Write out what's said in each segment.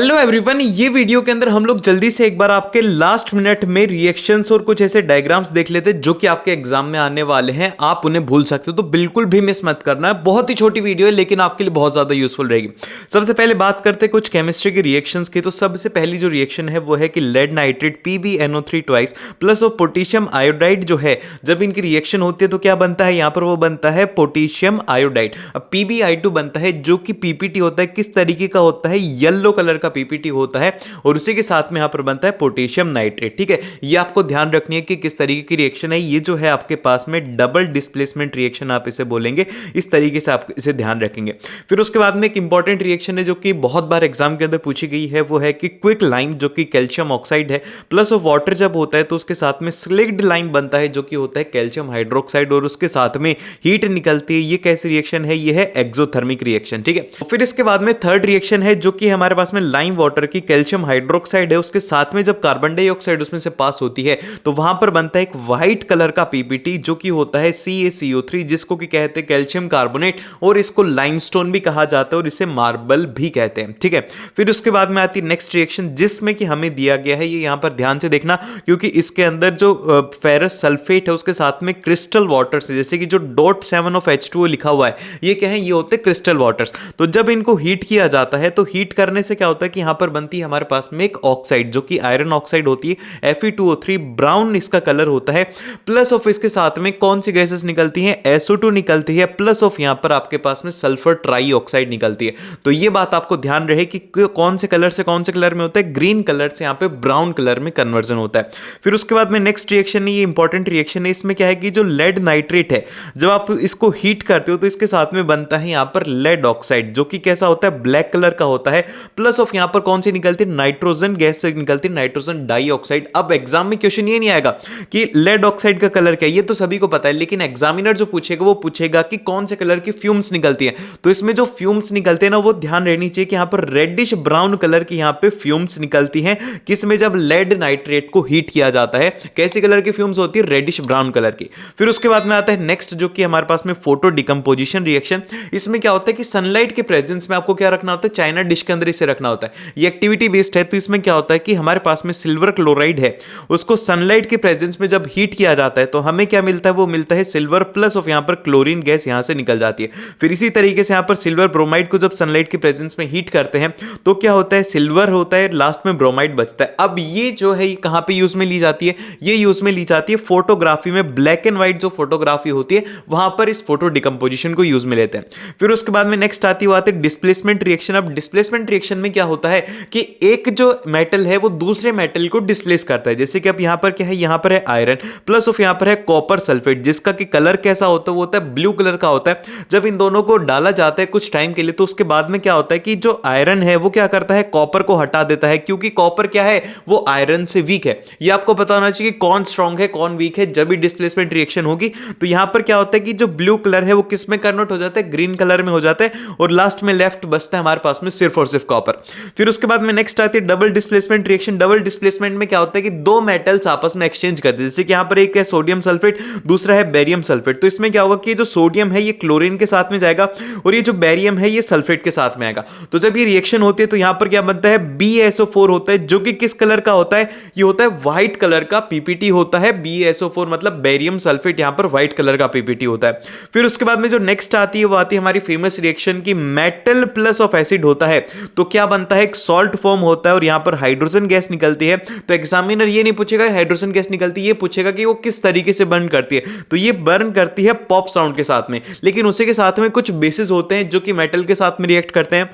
Hello everyone, ये video के अंदर हम लोग जल्दी से एक बार आपके लास्ट मिनट में रिएक्शंस और कुछ ऐसे डायग्राम्स देख लेते हैं जो कि आपके एग्जाम में आने वाले हैं। आप उन्हें भूल सकते हो, तो बिल्कुल भी मिस मत करना है। बहुत ही छोटी वीडियो है लेकिन आपके लिए बहुत ज्यादा यूजफुल रहेगी। सबसे पहले बात करते हैं कुछ केमिस्ट्री के रिएक्शंस की। तो सबसे पहली जो रिएक्शन है वो है कि lead nitrate PbNO3 twice plus of potassium iodide जो है, जब इनकी रिएक्शन होती है तो क्या बनता है, यहां पर वो बनता है पोटेशियम आयोडाइड। अब PbI2 बनता है जो कि PPT होता है, किस तरीके का होता है, येलो कलर का PPT होता है, और उसी के साथ में यहां पर बनता है पोटेशियम नाइट्रेट। ठीक है, ये आपको ध्यान रखनी है कि किस तरीके की रिएक्शन है। ये जो है आपके पास में डबल डिस्प्लेसमेंट रिएक्शन आप इसे बोलेंगे, इस तरीके से आप इसे ध्यान रखेंगे। फिर उसके बाद में एक इंपॉर्टेंट रिएक्शन है जो कि बहुत बार एग्जाम के अंदर पूछी गई है, वो है कि क्विक लाइम जो कि कैल्शियम ऑक्साइड है प्लस ऑफ वाटर जब होता है तो उसके साथ में स्लिग्ड लाइम बनता है जो कि होता है कैल्शियम हाइड्रोक्साइड, और उसके साथ में हीट निकलती है। ये कैसी रिएक्शन है, ये है एक्सोथर्मिक रिएक्शन। ठीक है, फिर इसके बाद में थर्ड रिएक्शन है जो कि हमारे पास में लाइम वाटर की कैल्शियम हाइड्रोक्साइड है, उसके साथ में जब कार्बन डाइऑक्साइड उसमें से पास होती है तो वहां पर बनता है एक व्हाइट कलर का PPT जो कि होता है CaCO3, जिसको कि कहते हैं कैल्शियम कार्बोनेट, और इसको लाइमस्टोन भी कहा जाता है और इसे मार्बल भी कहते हैं। ठीक है, फिर उसके बाद में आती है नेक्स्ट रिएक्शन जिसमें कि हमें दिया गया है, ये यहां पर ध्यान से देखना क्योंकि इसके अंदर जो फेरस सल्फेट है उसके साथ में क्रिस्टल वाटर्स है, जैसे कि जो .7 ऑफ H2O लिखा हुआ है, ये क्या है, ये होते हैं क्रिस्टल वाटर्स। तो जब इनको हीट किया जाता है तो हीट करने से क्या होता है कि यहां पर बनती है हमारे पास में एक ऑक्साइड जो कि आयरन ऑक्साइड होती है, Fe2O3, ब्राउन इसका कलर होता है। प्लस ऑफ इसके साथ में कौन सी गैसेस निकलती हैं, SO2 निकलती है, प्लस ऑफ यहां पर आपके पास में सल्फर ट्राई ऑक्साइड निकलती है। तो ये बात आपको ध्यान रहे कि कौन से कलर से कौन से कलर में होता है, ग्रीन कलर से यहां पे ब्राउन कलर में कन्वर्जन होता है। फिर उसके बाद में नेक्स्ट रिएक्शन है, ये इंपॉर्टेंट रिएक्शन है। इसमें क्या है कि जो लेड नाइट्रेट है, जब आप इसको हीट करते हो तो इसके साथ में बनता है यहां पर लेड ऑक्साइड जो कि कैसा होता है, ब्लैक कलर का होता है। प्लस ऑफ यहां पर कौन सी निकलती है, नाइट्रोजन गैस से निकलती है, नाइट्रोजन डाइऑक्साइड। अब एग्जाम में क्वेश्चन ये नहीं आएगा कि लेड ऑक्साइड का कलर क्या है, ये तो सभी को पता है, लेकिन एग्जामिनर जो पूछेगा वो पूछेगा कि कौन से कलर की फ्यूम्स निकलती है। तो इसमें जो फ्यूम्स निकलते हैं ना, वो ध्यान रहनी चाहिए कि यहां पर रेडिश ब्राउन कलर की यहां पे फ्यूम्स निकलती हैं, किसमें, जब लेड नाइट्रेट को हीट किया जाता है। कैसी कलर की फ्यूम्स होती है, रेडिश ब्राउन कलर की। फिर उसके बाद में आता है नेक्स्ट जो कि हमारे पास में फोटो डिकम्पोजिशन रिएक्शन। इसमें क्या होता है कि सनलाइट के प्रेजेंस में आपको क्या रखना होता है, चाइना डिश के अंदर इसे रखना होता है। ये एक्टिविटी बेस्ड है, तो इसमें क्या होता है कि हमारे पास में सिल्वर क्लोराइड है, उसको सनलाइट के प्रेजेंस में जब हीट किया जाता है तो हमें क्या मिलता है, वो मिलता है सिल्वर, प्लस ऑफ यहां पर क्लोरीन गैस यहां से निकल जाती है। फिर इसी तरीके से यहां पर सिल्वर ब्रोमाइड को जब सनलाइट के प्रेजेंस में हीट करते हैं तो क्या होता है, सिल्वर होता है, लास्ट में ब्रोमाइड बचता है। अब ये जो है कहां पे यूज में ली जाती है, ये यूज में ली जाती है फोटोग्राफी में। ब्लैक एंड व्हाइट जो फोटोग्राफी होती है वहां पर इस फोटो डिकम्पोजिशन को यूज में लेते हैं। फिर उसके बाद में नेक्स्ट आती है डिस्प्लेसमेंट रिएक्शन। अब डिस्प्लेसमेंट रिएक्शन में क्या होता है कि एक जो मेटल है वो दूसरे मेटल को डिस्प्लेस करता है। जैसे कि अब यहां पर क्या है, यहां पर है आयरन, प्लस ऑफ यहां पर है कॉपर सल्फेट, जिसका कि कलर कैसा होता है, वो होता है ब्लू कलर का होता है। जब इन दोनों को डाला जाता है कुछ टाइम के लिए तो उसके बाद में क्या होता है कि जो आयरन है वो क्या करता है, कॉपर को हटा देता है, क्योंकि कॉपर क्या है, वो आयरन से वीक है। ये आपको पता होना चाहिए कि कौन स्ट्रांग है कौन वीक है। जब भी डिस्प्लेसमेंट रिएक्शन होगी तो यहां पर क्या होता है कि जो ब्लू कलर है वो किस में कन्वर्ट हो जाता है, ग्रीन कलर में हो जाता है, और लास्ट में लेफ्ट बचता है हमारे पास में सिर्फ और सिर्फ कॉपर। फिर उसके बाद में नेक्स्ट आती है double displacement reaction. Double displacement में क्या होता है कि दो मेटल्स आपस में एक्सचेंज करते हैं, जैसे कि यहां पर एक है सोडियम सल्फेट, दूसरा है बेरियम सल्फेट। तो इसमें क्या होगा कि जो सोडियम है ये क्लोरीन के साथ में जाएगा और ये जो बेरियम है ये सल्फेट के साथ में आएगा। तो जब ये रिएक्शन होती है तो यहां पर क्या बनता है, BaSO4 होता है, जो कि किस कलर का होता है, ये होता है व्हाइट कलर का PPT होता है। BaSO4 मतलब बेरियम सल्फेट, यहां पर व्हाइट कलर का PPT होता है। फिर उसके बाद में जो नेक्स्ट आती है वो आती है हमारी फेमस रिएक्शन की मेटल प्लस ऑफ एसिड होता है। तो क्या बनता है, एक सॉल्ट फॉर्म होता है और यहां पर हाइड्रोजन गैस निकलती है। तो एग्जामिनर ये नहीं पूछेगा हाइड्रोजन गैस निकलती है, ये पूछेगा कि वो किस तरीके से बर्न करती है। तो ये बर्न करती है पॉप साउंड के साथ में, लेकिन उसी के साथ में कुछ बेसिस होते हैं जो कि मेटल के साथ में रिएक्ट करते हैं,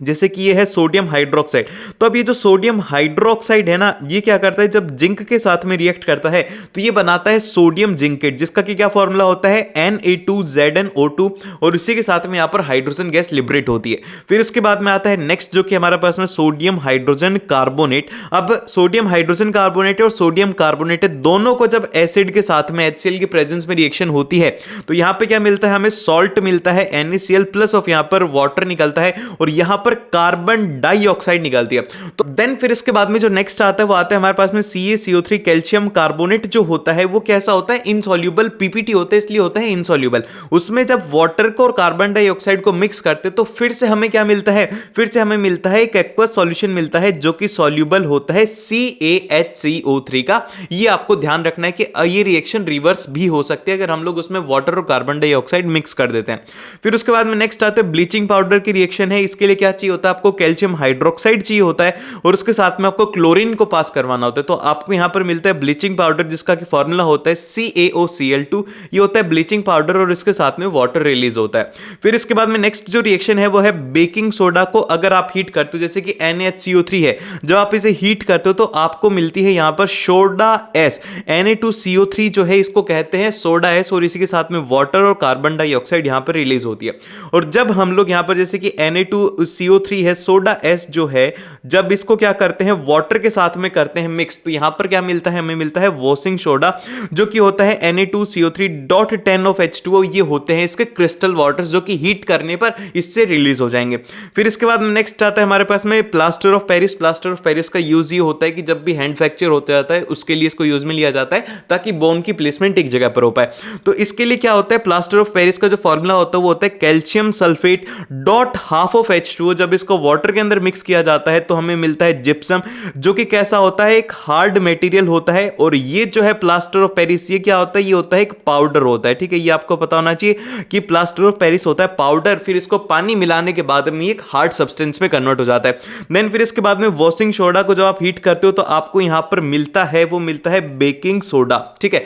जैसे कि ये है सोडियम हाइड्रोक्साइड। तो अब ये जो सोडियम हाइड्रोक्साइड है ना, ये क्या करता है, जब जिंक के साथ में रिएक्ट करता है तो ये बनाता है सोडियम जिंकेट, जिसका कि क्या फॉर्मूला होता है, Na2ZnO2, और उसी के साथ में यहां पर हाइड्रोजन गैस लिबरेट होती है। फिर इसके बाद में आता है नेक्स्ट जो कि हमारे पास में सोडियम हाइड्रोजन कार्बोनेट। अब सोडियम हाइड्रोजन कार्बोनेट है और सोडियम कार्बोनेट है, दोनों को जब एसिड के साथ में HCl के प्रेजेंस में रिएक्शन होती है तो यहां पर क्या मिलता है, हमें सॉल्ट मिलता है NaCl, प्लस ऑफ यहां पर वाटर निकलता है, और यहां पर पर कार्बन डाइऑक्साइड निकलती है। तो देन फिर इसके बाद में जो नेक्स्ट आता है वो आता है हमारे पास में CaCO3 कैल्शियम कार्बोनेट जो होता है वो कैसा होता है, इनसॉल्युबल पीपीटी होता है, इसलिए होता है इनसॉल्युबल। उसमें जब वाटर को और कार्बन डाइऑक्साइड को मिक्स करते तो फिर से हमें क्या मिलता है, फिर से हमें मिलता है एक एक्वस सॉल्यूशन मिलता है जो कि सॉल्युबल होता है CaHCO3 का। ये आपको ध्यान रखना है कि ये रिएक्शन रिवर्स भी हो सकती है अगर हम लोग उसमें वाटर और कार्बन डाइऑक्साइड मिक्स कर देते हैं। फिर उसके बाद में नेक्स्ट आता है ब्लीचिंग पाउडर की रिएक्शन है। इसके लिए क्या चाहिए होता है, आपको कैल्शियम हाइड्रोक्साइड चाहिए होता है और उसके साथ में आपको क्लोरीन को पास करवाना होता है। तो आपको यहां पर मिलता है ब्लीचिंग पाउडर जिसका कि फॉर्मूला होता है CaOCl2। ये होता है ब्लीचिंग पाउडर और इसके साथ में वाटर रिलीज होता है। फिर इसके बाद में नेक्स्ट जो रिएक्शन है वो है बेकिंग सोडा को अगर आप हीट करते हो, जैसे कि NaHCO3 है, जब आप इसे हीट करते हो तो आपको मिलती है यहां पर सोडा S। Na2CO3 जो है इसको कहते हैं सोडा S और इसी के साथ में वाटर और कार्बन डाइऑक्साइड यहां पर रिलीज होती है। और जब हम लोग यहां पर जैसे कि Na2CO3 है, सोडा S जो है, जब इसको क्या करते हैं वाटर के साथ में करते हैं मिक्स, तो यहां पर क्या मिलता है, हमें मिलता है वॉशिंग सोडा जो कि होता है Na2CO3.10 of H2O। ये होते हैं इसके क्रिस्टल वाटर्स जो कि हीट करने पर इससे रिलीज हो जाएंगे। फिर इसके बाद नेक्स्ट आता है हमारे पास में plaster of Paris. Plaster of Paris का यूज ये होता है कि जब भी हैंड फ्रैक्चर होता जाता है उसके लिए इसको यूज में लिया जाता है ताकि बोन की प्लेसमेंट एक जगह पर हो पाए। तो इसके लिए क्या होता है, प्लास्टर ऑफ पेरिस का जो फॉर्मूला होता है वो होता है calcium sulphate dot half of H2O। जब इसको वाटर के अंदर मिक्स किया जाता है तो हमें मिलता है जिप्सम जो कि कैसा होता है, एक हार्ड मटेरियल होता है। और ये जो है प्लास्टर ऑफ पेरिस ये क्या होता है, ये होता है एक पाउडर होता है। ठीक है, ये आपको पता होना चाहिए कि प्लास्टर ऑफ पेरिस होता है पाउडर, फिर इसको पानी मिलाने के बाद में एक हार्ड सब्सटेंस में कन्वर्ट हो जाता है। देन फिर इसके बाद में वॉशिंग सोडा को जब आप हीट करते हो तो आपको यहां पर मिलता है, वो मिलता है बेकिंग सोडा। ठीक है,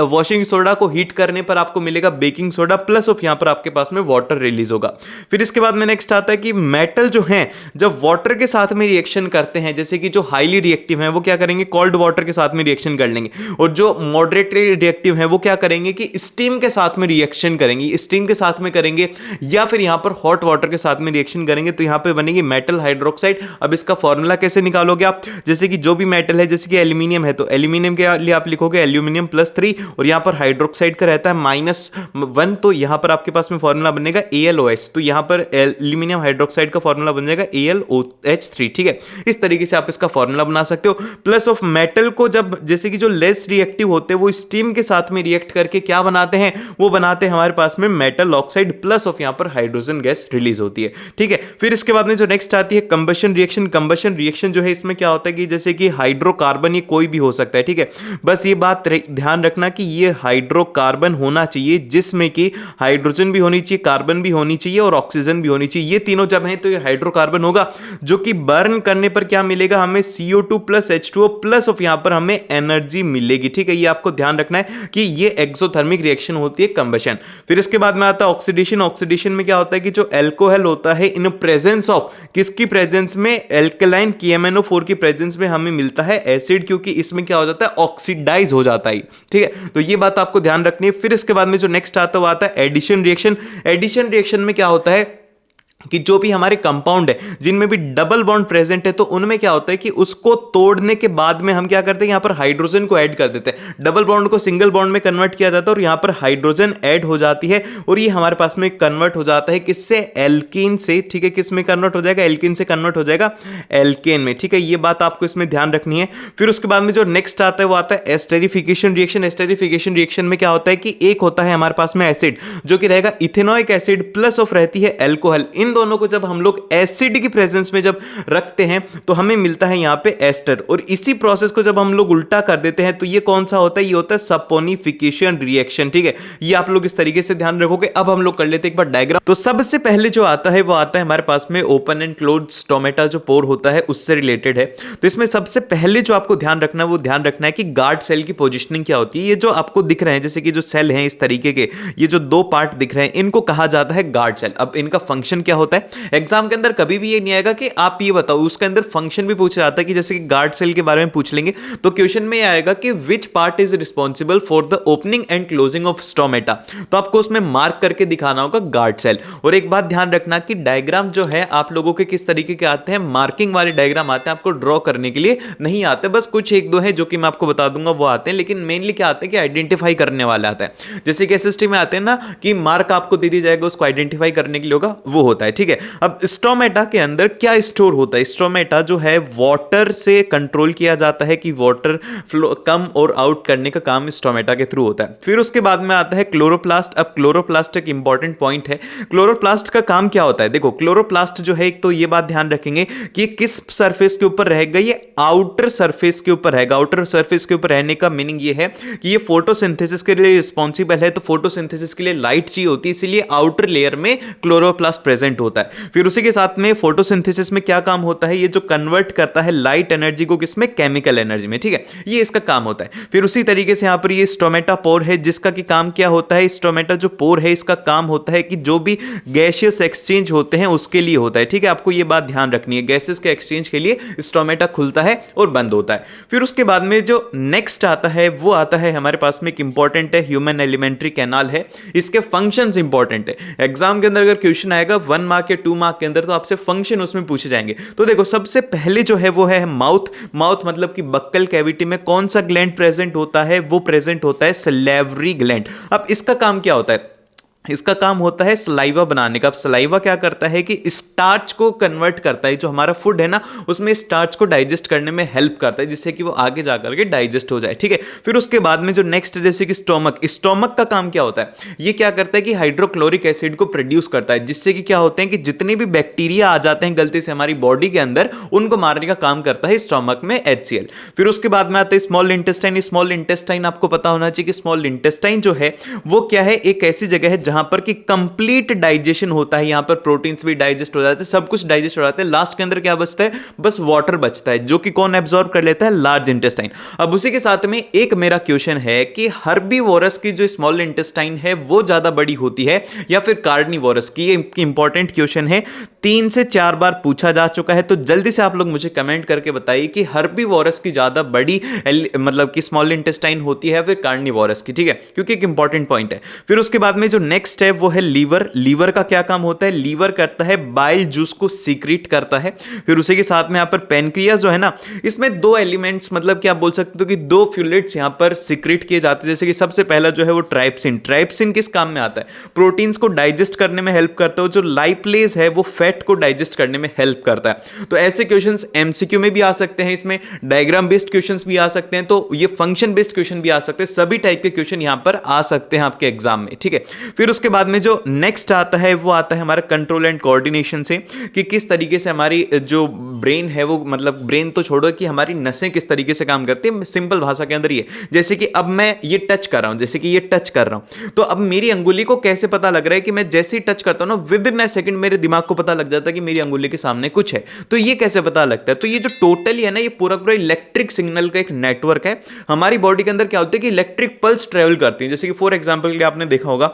वॉशिंग सोडा को हीट करने पर आपको मिलेगा बेकिंग सोडा प्लस ऑफ यहां पर आपके पास में वाटर रिलीज होगा। फिर इसके बाद में नेक्स्ट आता है कि मेटल जो है जब वाटर के साथ में रिएक्शन करते हैं, जैसे कि जो हाईली रिएक्टिव है वो क्या करेंगे, कोल्ड वाटर के साथ में रिएक्शन कर लेंगे, और जो मॉडरेटली रिएक्टिव है वो क्या करेंगे कि स्टीम के साथ में रिएक्शन करेंगे, स्टीम के साथ में करेंगे या फिर यहां पर हॉट वाटर के साथ में रिएक्शन करेंगे। तो यहां पे बनेगी मेटल हाइड्रोक्साइड। अब इसका फॉर्मूला कैसे निकालोगे आप, जैसे कि जो भी मेटल है, जैसे कि एल्यूमिनियम है तो एल्यूमिनियम के लिए आप लिखोगे एल्यूमिनियम +3 और यहां पर हाइड्रोक्साइड का रहता है -1, तो यहां पर आपके पास में फॉर्मूला बनेगा AlOH। तो यहां पर एल्यूमिनियम हाइड्रोक्साइड का फॉर्मूला बन जाएगा AlOH3। ठीक है, इस तरीके से आप इसका फॉर्मूला बना सकते हो। प्लस ऑफ मेटल को जब जैसे कि जो लेस रिएक्टिव होते हैं वो स्टीम के साथ में रिएक्ट करके क्या बनाते हैं, वो बनाते हैं हमारे पास में मेटल ऑक्साइड प्लस ऑफ यहां पर हाइड्रोजन गैस रिलीज होती है। ठीक है, फिर इसके बाद में जो नेक्स्ट आती है कंबशन रिएक्शन। कंबशन रिएक्शन जो है इसमें क्या होता है कि जैसे कि हाइड्रोकार्बन ये कोई भी हो सकता है। ठीक है, बस ये बात ध्यान रखना कि ये हाइड्रोकार्बन होना चाहिए जिसमें कि हाइड्रोजन भी होनी चाहिए, कार्बन भी होनी चाहिए और ऑक्सीजन भी होनी चाहिए। ये तीनों जब हैं तो ये हाइड्रोकार्बन होगा जो कि बर्न करने पर क्या मिलेगा, हमें CO2 plus H2O plus of यहां पर हमें एनर्जी मिलेगी। ठीक है, ये आपको ध्यान रखना है कि ये एक्सोथर्मिक रिएक्शन होती है कंबशन। फिर इसके बाद में आता है ऑक्सीडेशन। ऑक्सीडेशन में क्या होता है कि जो एल्कोहल होता है इन प्रेजेंस ऑफ किसकी प्रेजेंस में, एल्कलाइन KMnO4 की प्रेजेंस में हमें मिलता है एसिड, क्योंकि इसमें क्या हो जाता है ऑक्सीडाइज हो जाता है। ठीक है, तो ये बात आपको ध्यान रखनी है। फिर इसके बाद में जो नेक्स्ट आता है वो आता है एडिशन रिएक्शन। एडिशन रिएक्शन में क्या होता है कि जो भी हमारे कंपाउंड है जिनमें भी डबल बॉन्ड प्रेजेंट है तो उनमें क्या होता है कि उसको तोड़ने के बाद में हम क्या करते हैं, यहां पर हाइड्रोजन को ऐड कर देते हैं। डबल बॉन्ड को सिंगल बॉन्ड में कन्वर्ट किया जाता है और यहां पर हाइड्रोजन ऐड हो जाती है और ये हमारे पास में कन्वर्ट हो जाता है किससे, एल्कीन से। ठीक है, किस में कन्वर्ट हो जाएगा, एल्कीन से कन्वर्ट हो जाएगा एल्केन में। ठीक है, ये बात आपको इसमें ध्यान रखनी है। फिर उसके बाद में जो नेक्स्ट आता है वो आता है एस्टेरिफिकेशन रिएक्शन। एस्टेरिफिकेशन रिएक्शन में क्या होता है कि एक होता है हमारे पास में एसिड जो कि रहेगा इथेनोइक एसिड प्लस ऑफ रहती है एल्कोहल। इन दोनों को जब हम लोग एसिड की प्रेजेंस में जब रखते हैं तो हमें मिलता है यहां पे एस्टर, और इसी प्रोसेस को जब हम लोग उल्टा कर देते हैं तो ये कौन सा होता है, ये होता है सपोनिफिकेशन रिएक्शन। ठीक है, ये आप लोग इस तरीके से ध्यान रखोगे। अब हम लोग कर लेते हैं एक बार डायग्राम। तो सबसे पहले जो आता है वो आता है हमारे पास में ओपन एंड क्लोज्ड स्टोमेटा जो पोर होता है उससे रिलेटेड है। तो इसमें सबसे पहले जो आपको ध्यान रखना है वो ध्यान रखना है कि गार्ड सेल की पोजिशनिंग क्या होती है। ये जो आपको दिख रहे हैं जैसे कि जो सेल हैं इस तरीके के, ये जो दो पार्ट दिख रहे हैं इनको कहा जाता है गार्ड सेल। अब इनका फंक्शन क्या होता है, एग्जाम के अंदर कभी भी ये नहीं आएगा कि आप ये बताओ, उसके अंदर फंक्शन भी पूछा जाता है कि जैसे कि गार्ड सेल के बारे में पूछ लेंगे तो क्वेश्चन में आएगा कि which part is responsible for the opening and closing of stomata. तो आपको उसमें मार्क करके दिखाना होगा गार्ड सेल। और एक बात ध्यान रखना कि डायग्राम जो है आप लोगों के किस तरीके के आते हैं, मार्किंग वाले डायग्राम आते हैं, आपको ड्रॉ करने के लिए नहीं आते। बस कुछ एक दो है जो कि मैं आपको बता दूंगा वो आते हैं, लेकिन मेनली क्या आते हैं कि आइडेंटिफाई करने वाले आते हैं। जैसे कि एसएसटी में आते हैं ना कि मार्क आपको दे दी जाएगा, उसको आइडेंटिफाई करने के लिए होगा, वो होता है। है, ठीक है। अब स्टोमेटा के अंदर क्या स्टोर होता है? स्टोमेटा जो है वाटर से कंट्रोल किया जाता है कि वाटर फ्लो कम और आउट करने का काम स्टोमेटा के थ्रू होता है। फिर उसके बाद में आता है क्लोरोप्लास्ट। अब क्लोरोप्लास्ट एक इंपॉर्टेंट पॉइंट है। क्लोरोप्लास्ट का काम क्या होता है? देखो क्लोरोप्लास्ट जो है, एक तो ये बात ध्यान रखेंगे कि किस सरफेस के ऊपर रहेगा, ये आउटर सरफेस के ऊपर रहेगा। आउटर सरफेस के ऊपर रहने का मीनिंग ये है कि ये फोटोसिंथेसिस के लिए रिस्पॉन्सिबल है, तो फोटोसिंथेसिस के लिए लाइट चाहिए होती है, इसीलिए आउटर लेयर में क्लोरोप्लास्ट प्रेजेंट होता है। फिर उसी के साथ में फोटोसिंथेसिस में क्या काम होता है? ये जो कन्वर्ट करता है लाइट एनर्जी को किसमें? केमिकल एनर्जी में, ठीक है, ये इसका काम होता है। फिर उसी तरीके से यहां पर ये स्टोमेटा पोर है, जिसका की काम क्या होता है? स्टोमेटा जो पोर है इसका काम होता है कि जो भी गैसियस एक्सचेंज होते हैं उसके लिए होता है, ठीक है। आपको ये बात ध्यान रखनी है, गैसेस के एक्सचेंज के लिए स्टोमेटा खुलता है और बंद होता है। फिर उसके बाद में जो नेक्स्ट आता है वो आता है हमारे पास में एक इंपॉर्टेंट है, ह्यूमन एलिमेंट्री कैनाल है। इसके फंक्शंस इंपॉर्टेंट है। एग्जाम के अंदर अगर क्वेश्चन आएगा 1 मार्क या 2 मार्क के अंदर, तो आपसे फंक्शन उसमें पूछे जाएंगे। तो देखो सबसे पहले जो है वो है माउथ। माउथ मतलब कि बक्कल कैविटी में कौन सा ग्लैंड प्रेजेंट होता है? वो प्रेजेंट होता है सलेवरी ग्लैंड। अब इसका काम क्या होता है? इसका काम होता है सलाइवा बनाने का। अब सलाइवा क्या करता है कि स्टार्च को कन्वर्ट करता है, जो हमारा फूड है ना उसमें स्टार्च को डाइजेस्ट करने में हेल्प करता है, जिससे कि वो आगे जाकर के डाइजेस्ट हो जाए, ठीक है। फिर उसके बाद में जो नेक्स्ट जैसे कि स्टोमक। स्टोमक का काम क्या होता है? ये क्या करता है कि हाइड्रोक्लोरिक एसिड को प्रोड्यूस करता है, जिससे कि क्या होते हैं कि जितने भी बैक्टीरिया आ जाते हैं गलती से हमारी बॉडी के अंदर, उनको मारने का काम करता है स्टोमक में HCl। फिर उसके बाद में आता है स्मॉल इंटेस्टाइन। स्मॉल इंटेस्टाइन आपको पता होना चाहिए कि स्मॉल इंटेस्टाइन जो है वो क्या है? एक ऐसी जगह है जहां पर कि कंप्लीट डाइजेशन होता है। यहां पर प्रोटीन्स भी डाइजेस्ट हो जाते हैं, सब कुछ डाइजेस्ट हो जाता है। लास्ट के अंदर क्या बचता है? बस वाटर बचता है, जो कि कौन एब्जॉर्ब कर लेता है? Large intestine. अब उसी के साथ में एक मेरा क्वेश्चन है कि हर्बीवोरस की जो स्मॉल इंटेस्टाइन है वो ज्यादा बड़ी होती है या फिर कार्निवोरस की? ये इंपॉर्टेंट क्वेश्चन है, 3 से 4 बार पूछा जा चुका है। तो जल्दी से आप लोग मुझे कमेंट करके बताइए कि हर्बीवोरस की ज्यादा बड़ी मतलब कि स्मॉल इंटेस्टाइन होती है या फिर कार्निवोरस की, ठीक है, क्योंकि एक इंपॉर्टेंट पॉइंट है। फिर उसके बाद में जो नेक्स्ट है वो है लीवर। लीवर का क्या काम होता है? लीवर करता है बाइल जूस को सीक्रेट करता है। फिर उसी के साथ में यहां पर पेनक्रियास जो है ना, इसमें 2 एलिमेंट्स मतलब कि आप बोल सकते हो कि 2 फ्लूइड्स यहां पर सीक्रेट किए जाते हैं। जैसे कि सबसे पहला जो है वो ट्राइप्सिन। ट्राइप्सिन किस काम में आता है? प्रोटीन्स को डाइजेस्ट करने में हेल्प करता है। जो लाइपलेज है वो फैट को डाइजेस्ट करने में हेल्प करता है। तो ऐसे क्वेश्चंस एमसीक्यू में भी आ सकते हैं, इसमें डायग्राम बेस्ड क्वेश्चंस भी आ सकते हैं, तो ये फंक्शन बेस्ड क्वेश्चन भी आ सकते हैं। सभी टाइप के क्वेश्चन यहां पर आ सकते हैं आपके एग्जाम में, ठीक है। फिर उसके बाद में जो नेक्स्ट आता है वो आता है हमारा कंट्रोल एंड कोऑर्डिनेशन से, कि किस तरीके से हमारी जो ब्रेन है वो, मतलब ब्रेन तो छोड़ो कि हमारी नसें किस तरीके से काम करती है। सिंपल भाषा के अंदर ये, जैसे कि अब मैं ये टच कर रहा हूं, जैसे कि ये टच कर रहा हूं, तो अब मेरी अंगुली को कैसे पता लग रहा है कि मैं जैसे ही टच करता हूं ना, विद इन अ सेकंड मेरे दिमाग को पता लग जाता है कि मेरी अंगुली के सामने कुछ है। तो ये कैसे पता लगता है? तो ये जो टोटली है ना, ये पूरा पूरा इलेक्ट्रिक सिग्नल का एक नेटवर्क है। हमारी बॉडी के अंदर क्या होता है कि इलेक्ट्रिक पल्स ट्रेवल करती है। जैसे कि फॉर एग्जांपल के लिए आपने देखा होगा,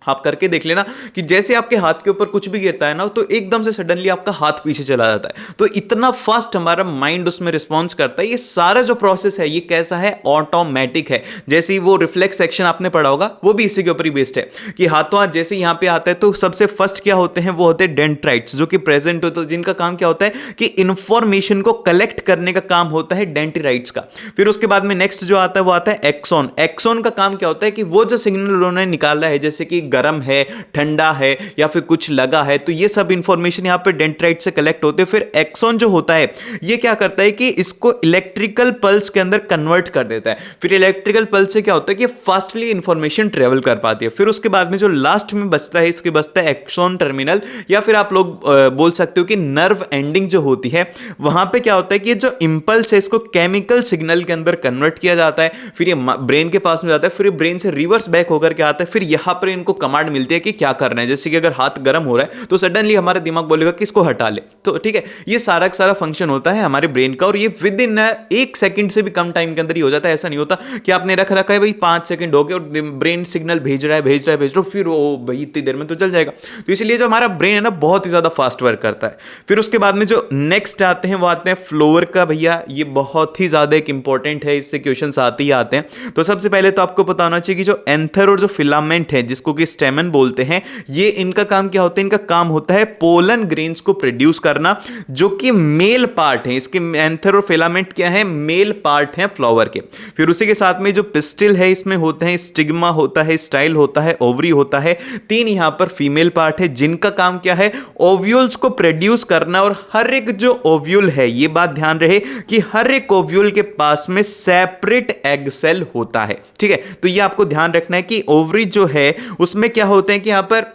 आप करके देख लेना कि जैसे आपके हाथ के ऊपर कुछ भी गिरता है ना, तो एकदम से सडनली आपका हाथ पीछे चला जाता है। तो इतना फास्ट हमारा माइंड उसमें रिस्पॉन्स करता है। ये सारा जो प्रोसेस है ये कैसा है? ऑटोमेटिक है। जैसे ही वो रिफ्लेक्स एक्शन आपने पढ़ा होगा, वो भी इसी के ऊपर ही बेस्ड है कि हाथों हाथ जैसे यहां पे आता है तो सबसे फर्स्ट क्या होते हैं? वो होते हैं डेंड्राइट्स, जो कि प्रेजेंट होते हैं, जिनका काम क्या होता है कि इंफॉर्मेशन को कलेक्ट करने का काम होता है डेंड्राइट्स का। फिर उसके बाद में नेक्स्ट जो आता है वो आता है एक्सॉन। एक्सॉन का काम क्या होता है कि वो जो सिग्नल उन्होंने निकाला है, जैसे कि गर्म है, ठंडा है या फिर कुछ लगा है, तो ये सब इंफॉर्मेशन यहां पे डेंड्राइट से कलेक्ट होते हैं। फिर एक्सॉन जो होता है ये क्या करता है कि इसको इलेक्ट्रिकल पल्स के अंदर कन्वर्ट कर देता है। फिर इलेक्ट्रिकल पल्स से क्या होता है कि फास्टली इंफॉर्मेशन ट्रेवल कर पाती है। फिर उसके बाद में जो लास्ट में बचता है, इसके बचता है एक्सॉन टर्मिनल, या फिर आप लोग बोल सकते हो कि नर्व एंडिंग जो होती है, वहां पे क्या होता है कि ये जो इंपल्स है इसको केमिकल सिग्नल के अंदर कन्वर्ट किया जाता है। फिर ये ब्रेन के पास में जाता है, फिर ब्रेन से रिवर्स बैक होकर के आता है। फिर यहां पर इनको कमांड मिलती है कि क्या करना है। जैसे कि अगर हाथ गर्म हो रहा है तो सडनली हमारा दिमाग बोलेगा कि इसको हटा ले, तो ठीक है। ये सारा का सारा फंक्शन होता है हमारे ब्रेन का, और ये विद इन 1 सेकंड से भी कम टाइम के अंदर ही हो जाता है। ऐसा नहीं होता कि आपने रख रखा है भाई 5 सेकंड हो गए और ब्रेन सिग्नल भेज रहा है, फिर वो भाई इतनी देर में तो चल जाएगा। तो इसलिए जो हमारा ब्रेन है ना बहुत ही ज्यादा फास्ट वर्क करता है। फिर उसके बाद में जो नेक्स्ट आते हैं वो आते हैं फ्लोअर का। भैया ये बहुत ही ज्यादा एक इंपॉर्टेंट है, इससे क्वेश्चन आते ही आते हैं। तो सबसे पहले तो आपको पता होना चाहिए कि जो एंथर और जो फिलामेंट है, जिसको कि स्टेमन बोलते हैं, ये इनका काम क्या होता है, इनका काम होता है पोलन ग्रेन्स को प्रोड्यूस करना, जो कि मेल पार्ट है। इसके एंथर और फिलामेंट क्या है, मेल पार्ट है फ्लावर के। फिर उसी के साथ में जो पिस्टिल है इसमें होते हैं स्टिग्मा होता है, स्टाइल होता है, ओवरी होता है। 3 यहां पर फीमेल पार्ट है जिनका काम क्या है, ओव्यूल्स को प्रोड्यूस करना। और हर एक जो ओव्यूल है, ये बात ध्यान रहे कि हर एक ओव्यूल के पास में सेपरेट एग सेल होता है, ठीक है। तो ये आपको ध्यान रखना है कि ओवरी जो है उसमें क्या होते हैं कि यहां पर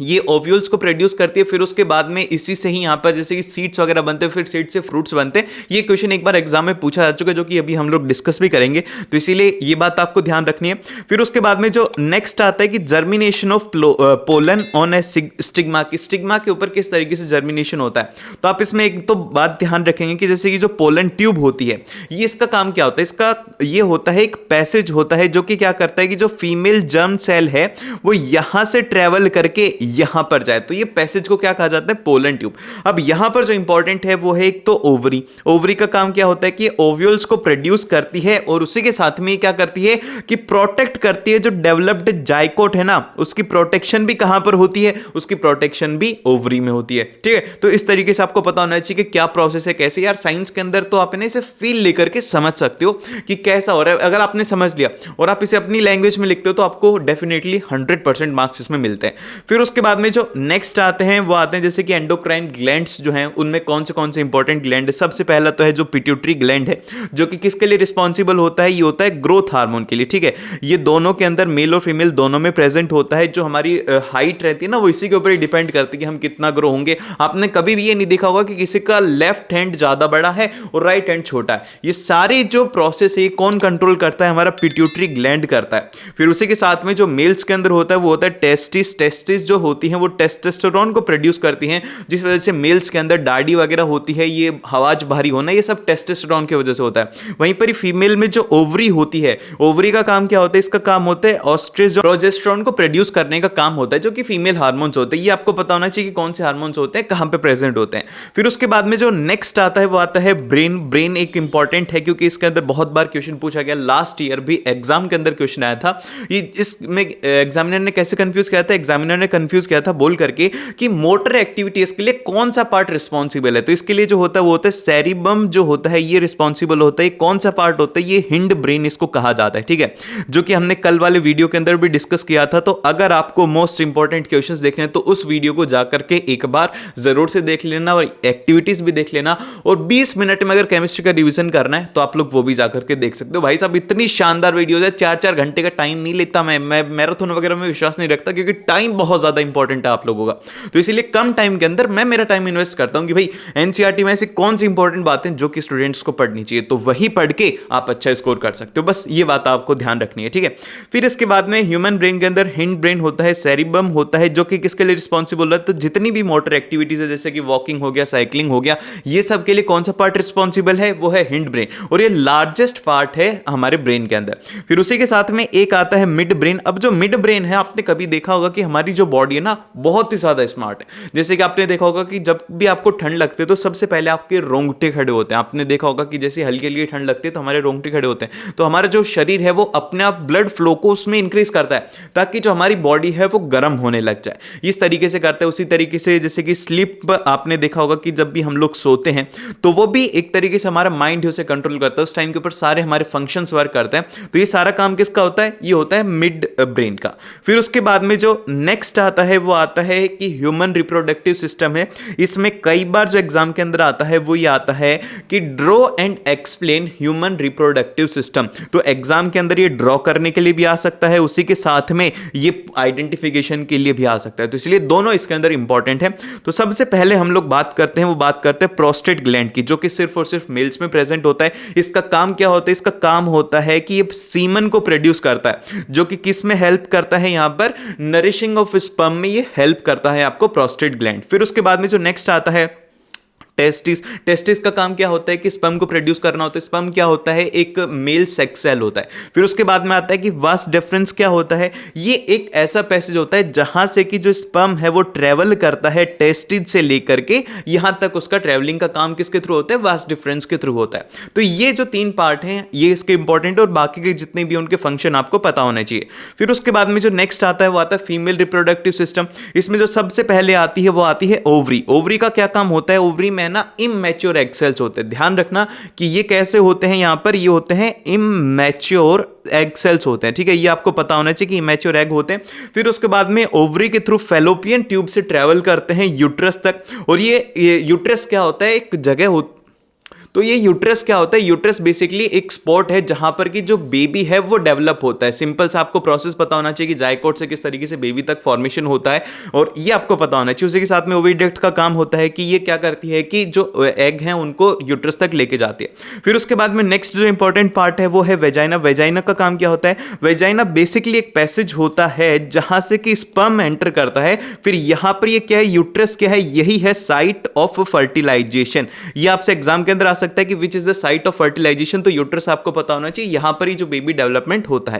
ये ओव्यूल्स को प्रोड्यूस करती है, फिर उसके बाद में इसी से ही यहां पर जैसे कि सीड्स वगैरह बनते हैं, फिर सीड्स से फ्रूट्स बनते हैं। ये क्वेश्चन एक बार एग्जाम में पूछा जा चुका है, जो कि अभी हम लोग डिस्कस भी करेंगे, तो इसीलिए ये बात आपको ध्यान रखनी है। फिर उसके बाद में जो नेक्स्ट आता है कि germination of pollen on A stigma, की स्टिग्मा के ऊपर किस तरीके से जर्मिनेशन होता है। तो आप इसमें एक तो बात ध्यान रखेंगे कि जैसे कि जो पोलन ट्यूब होती है, ये इसका काम क्या होता है, इसका ये होता है एक पैसेज होता है जो कि क्या करता है कि जो फीमेल जर्म सेल है वो यहां से ट्रेवल करके यहां पर जाए, तो ये पैसेज को क्या कहा जाता है, पोलन ट्यूब। अब यहां पर जो इंपॉर्टेंट है वो है एक तो ओवरी। ओवरी का काम क्या होता है कि ओव्यूल्स को प्रोड्यूस करती है और उसी के साथ में क्या करती है कि प्रोटेक्ट करती है। जो डेवलप्ड जाइकोट है ना, उसकी प्रोटेक्शन भी कहां पर होती है, उसकी प्रोटेक्शन भी ओवरी में होती है, ठीक है। तो इस तरीके से आपको पता होना चाहिए कि क्या प्रोसेस है, कैसे। यार साइंस के अंदर तो आप इसे फील लेकर के समझ सकते हो कि कैसा हो रहा है। अगर आपने समझ लिया और आप इसे अपनी लैंग्वेज में लिखते हो तो आपको डेफिनेटली 100% मार्क्स इसमें मिलते हैं। फिर उसके बाद में जो नेक्स्ट आते हैं वो आते हैं जैसे कि एंडोक्राइन ग्लैंड्स जो हैं, उनमें कौन से इंपॉर्टेंट ग्लैंड है। सबसे पहला तो है जो पिट्यूटरी ग्लैंड है, जो कि किसके लिए रिस्पॉन्सिबल होता है, ये होता है ग्रोथ हार्मोन के लिए, ठीक है। ये दोनों के अंदर मेल और फीमेल दोनों में प्रेजेंट होता है। जो हमारी हाइट रहती है ना, वो इसी के ऊपर ही डिपेंड करती है कि हम कितना ग्रो होंगे। आपने कभी भी ये नहीं देखा होगा कि किसी का लेफ्ट हैंड ज्यादा बड़ा है और राइट हैंड छोटा है। ये सारी जो प्रोसेस है कौन कंट्रोल करता है, हमारा पिट्यूटरी ग्लैंड करता है। फिर उसी के साथ में जो मेल्स के अंदर होता है वो होता है टेस्टिस। टेस्टिस जो होती है वो टेस्टोस्टेरोन को प्रोड्यूस करती हैं, जिस वजह से मेल्स के अंदर दाढ़ी वगैरह होती है, ये आवाज भारी होना, ये सब टेस्टोस्टेरोन की वजह से होता है। वहीं पर ही फीमेल में जो ओवरी होती है, ओवरी का काम क्या होता है, इसका काम होता है ऑस्ट्रेज प्रोजेस्टेरोन को प्रोड्यूस करने का काम होता है, जो कि फीमेल हार्मोन्स होते हैं। ये आपको पता होना चाहिए कि कौन से हार्मोन्स होते हैं, कहां पे प्रेजेंट होते हैं। फिर उसके बाद में जो नेक्स्ट आता है वो आता है ब्रेन। ब्रेन एक इंपॉर्टेंट है क्योंकि इसके अंदर बहुत बार क्वेश्चन पूछा गया, लास्ट ईयर भी एग्जाम के अंदर क्वेश्चन आया था। ये इसमें एग्जामिनर ने कैसे कंफ्यूज किया था, एग्जामिनर ने कंफ्यूज किया था बोल करके कि मोटर एक्टिविटीज के लिए कौन सा पार्ट रिस्पॉन्सिबल है। तो इसके लिए जो होता है वो होता है सेरिबम, जो होता है ये रिस्पॉन्सिबल होता है। कौन सा पार्ट होता है, ये हिंड ब्रेन इसको कहा जाता है, ठीक है, जो कि हमने कल वाले वीडियो के अंदर भी डिस्कस किया था। तो अगर आपको मोस्ट इंपॉर्टेंट क्वेश्चंस देखने हैं तो उस वीडियो को जाकर के एक बार जरूर से देख लेना और एक्टिविटीज भी देख लेना। और 20 मिनट में अगर केमिस्ट्री का रिवीजन करना है तो आप लोग वो भी जाकर के देख सकते हो। भाई साहब इतनी शानदार वीडियोज है, 4-4 घंटे का टाइम नहीं लेता मैं मैराथन वगैरह में विश्वास नहीं रखता, क्योंकि टाइम बहुत ज्यादा इंपॉर्टेंट है आप लोगों का। तो इसीलिए कम टाइम के अंदर मैं मेरा टाइम इन्वेस्ट करता हूं कि भाई एनसीईआरटी में ऐसी कौन सी इंपॉर्टेंट बातें जो कि स्टूडेंट्स को पढ़नी चाहिए, तो वही पढ़ के आप अच्छा स्कोर कर सकते हो। बस ये बात आपको ध्यान रखनी है, ठीक है। फिर इसके बाद में ह्यूमन ब्रेन के अंदर हिंड ब्रेन होता है, सेरिबम होता है, जो कि किसके लिए रिस्पॉन्सिबल है, तो जितनी भी मोटर एक्टिविटीज है जैसे कि वॉकिंग हो गया, साइकिलिंग हो गया, ये सब के लिए कौन सा पार्ट रिस्पॉन्सिबल है, वो है हिंड ब्रेन, और ये लार्जेस्ट पार्ट है हमारे ब्रेन के अंदर। फिर उसी के साथ में एक आता है मिड ब्रेन। अब जो मिड ब्रेन है, आपने कभी देखा होगा कि हमारी जो बॉडी है ना बहुत ही ज्यादा स्मार्ट है। जैसे कि आपने देखा होगा कि जब भी आपको ठंड लगती है तो सबसे पहले आपके रोंगटे खड़े होते हैं। आपने देखा होगा कि जैसे हल्की हल्की ठंड लगती है तो हमारे रोंगटे खड़े होते हैं। तो हमारा जो शरीर है वो अपने आप ब्लड फ्लो को उसमें इंक्रीज करता है ताकि जो हमारी बॉडी है वो गर्म होने लग जाए। इस तरीके से करता है। उसी तरीके से जैसे कि स्लीप, आपने देखा होगा कि जब भी हम लोग सोते हैं तो वो भी एक तरीके से हमारा माइंड उसे कंट्रोल करता है। उस टाइम के ऊपर सारे हमारे फंक्शंस वर्क करते हैं। तो ये सारा काम किसका होता है, ये होता है मिड ब्रेन का। फिर उसके बाद में जो नेक्स्ट आता है वो आता है कि ह्यूमन रिप्रोडक्टिव सिस्टम है। इसमें कई बार जो एग्जाम के अंदर आता है वो ये आता है कि draw and explain human reproductive system. तो एग्जाम के अंदर ये ड्रॉ करने के लिए भी आ सकता है, उसी के साथ में ये आइडेंटिफिकेशन के लिए भी आ सकता है। तो इसलिए दोनों इसके अंदर इंपॉर्टेंट है। तो सबसे पहले हम लोग बात करते हैं, वो बात करते हैं प्रोस्टेट ग्लैंड की, जो कि सिर्फ और सिर्फ मेल्स में प्रेजेंट होता है। इसका काम क्या होता है, इसका काम होता है कि ये सीमन को प्रोड्यूस करता है, जो कि किस में हेल्प करता है, यहां पर नरिशिंग ऑफ स्पर्म में ये हेल्प करता है आपको प्रोस्टेट ग्लैंड। फिर उसके बाद में जो नेक्स्ट आता है टेस्टिस। टेस्टिस का काम क्या होता है कि स्पर्म को प्रोड्यूस करना होता है। स्पर्म क्या होता है, एक मेल सेक्स सेल होता है। फिर उसके बाद में आता है कि वास डिफरेंस क्या होता है, ये एक ऐसा पैसेज होता है जहां से कि जो स्पर्म है वो ट्रेवल करता है टेस्टिस से लेकर के यहां तक, उसका ट्रेवलिंग का काम किसके थ्रू होता है, वास डिफरेंस के थ्रू होता है। तो ये जो 3 पार्ट हैं ये इसके इंपॉर्टेंट, और बाकी के जितने भी उनके फंक्शन आपको पता होने चाहिए। फिर उसके बाद में जो नेक्स्ट आता है वो आता है फीमेल रिप्रोडक्टिव सिस्टम। इसमें जो सबसे पहले आती है वो आती है ओवरी। ओवरी का क्या काम होता है, ओवरी में ना इमैच्योर एग सेल्स होते हैं। ध्यान रखना कि ये कैसे होते हैं, यहां पर ये होते हैं इमैच्योर एग सेल्स होते हैं, ठीक है, ये आपको पता होना चाहिए कि इमैच्योर एग होते हैं। फिर उसके बाद में ओवरी के थ्रू फैलोपियन ट्यूब से ट्रेवल करते हैं यूट्रस तक। और ये यूट्रस क्या होता है, एक जगह होती, तो ये यूट्रस क्या होता है, यूट्रस बेसिकली एक स्पॉट है जहां पर कि जो बेबी है वो डेवलप होता है। सिंपल सा आपको प्रोसेस पता होना चाहिए कि जायकोट से किस तरीके से बेबी तक फॉर्मेशन होता है, और ये आपको पता होना चाहिए। उसी के साथ में ओविडक्ट का काम होता है कि ये क्या करती है कि जो एग हैं उनको यूट्रस तक लेके जाती है। फिर उसके बाद में नेक्स्ट जो इंपॉर्टेंट पार्ट है वो है वेजाइना। वेजाइना का काम क्या होता है, वेजाइना बेसिकली एक पैसेज होता है जहां से कि स्पर्म एंटर करता है। फिर यहां पर ये क्या है, यूट्रस क्या है, यही है साइट ऑफ फर्टिलाइजेशन। ये आपसे एग्जाम के अंदर सकता है कि which is the site of fertilisation, तो यूट्रस आपको पता होना चाहिए, यहां पर ही जो बेबी डेवलपमेंट होता है।